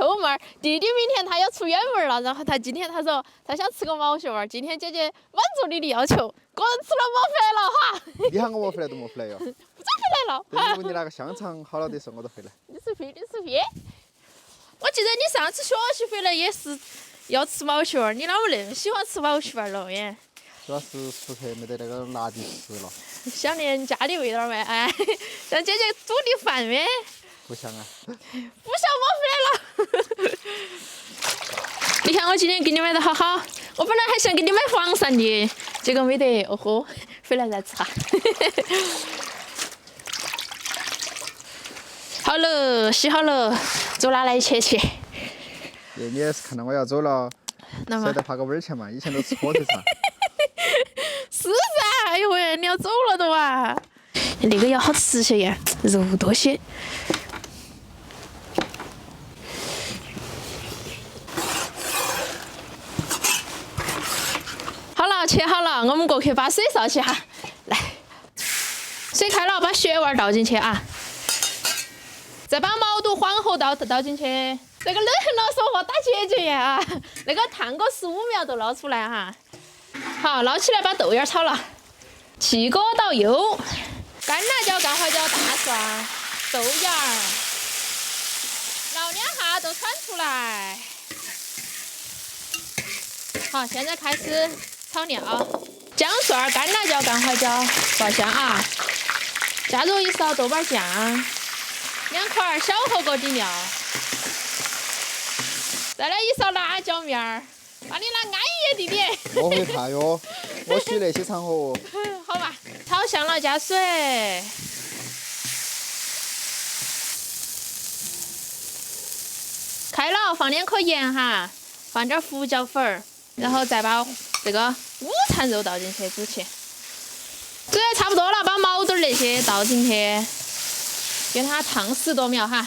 臭妹儿，弟弟明天他要出远门了，然后他今天他说他想吃个毛血旺，今天姐姐满足你的要求，个人吃了没回来了哈。你喊我回来都没回来哟。不准回来了。对，如果你那个香肠好了的时候，我都回来。你是屁，你是屁！我记得你上次学习回来也是要吃毛血旺，你哪么那么喜欢吃毛血旺了耶？主要是出去没得那个辣的吃了。想念家里味道没？哎，让姐姐煮的饭没？不想啊。不想我回来了。你看我今天给你买的好好，我本来还想给你买黄鳝的，结果没得，哦豁，回来再吃哈。好了，洗好了，走哪来切切？你也是看到我要走了，舍得花个本钱嘛？以前都吃火腿肠。是噻，哎呦喂，你要走了的哇？那个要好吃些呀，肉多些。好了，切好了，我们过去把水烧起哈。来，水开了，把血丸倒进去啊。再把毛肚、黄喉倒进去。那个冷了说话打结节呀啊！那个烫个15秒都捞出来哈。好，捞起来把豆芽炒了，起锅倒油，干辣椒、干花椒、大蒜、豆芽儿，捞2下都铲出来。好，现在开始炒料，姜蒜、干辣椒、干花椒爆香啊，加入1勺豆瓣酱，2块小火锅底料，再来1勺辣椒面儿。把你那安逸弟弟。我会怕哟，我许那些场合。好吧，炒香了加水，开了放2颗盐哈，放点胡椒粉儿，然后再把这个午餐肉倒进去煮起。水差不多了，把毛肚那些倒进去，给它烫10多秒哈。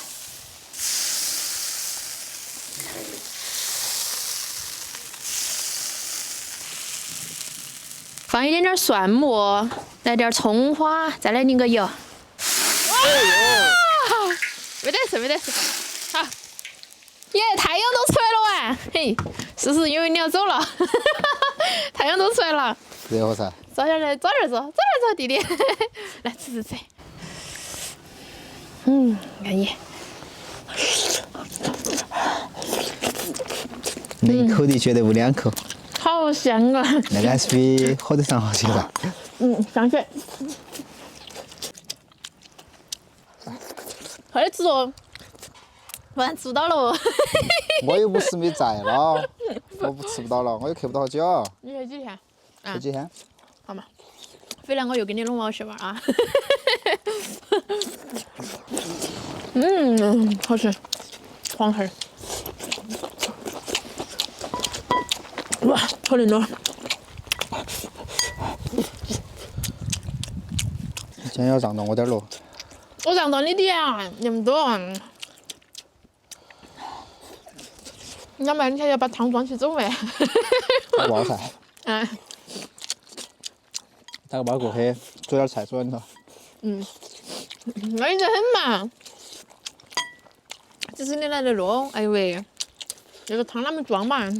放一点点蒜末，来点葱花，再来淋个油。哇！没得事，没得事。好，耶，太阳都出来了哇！嘿，是不是因为你要走了？太阳都出来了。热乎噻。早点来，早点走，早点走，弟弟。来吃。安逸。那一口的绝对不2口。好香啊！那个还是比火腿肠好吃噻。上去。快点吃哦，不然吃不到了。我又不是没在了，我不吃不到了，我又去不到好久。你去几天？去几天？好嘛，回来我又给你弄毛血丸啊。好吃，黄黑。哇，好嫩哦！今天要让到我点咯。我让到你的啊，那么多。要不然你还要把汤装起走没？不好噻。打个包过去，煮点菜煮点头。那你这很嘛。只是你来的咯，哎呦喂，这个汤哪么装嘛？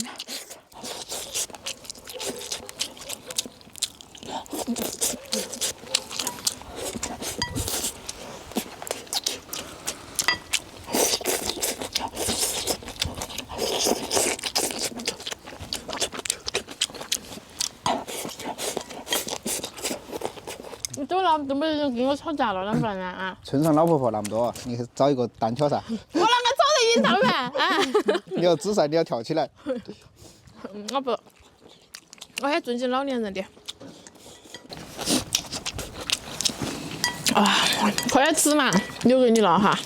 你走了，都没人跟我吵架了，啷个办啊？村上老婆婆那么多，你找一个单挑噻。我啷个走得赢他们啊？你要比赛，你要跳起来。我不，我很尊敬老年人的。啊，快点吃嘛，留给你了哈。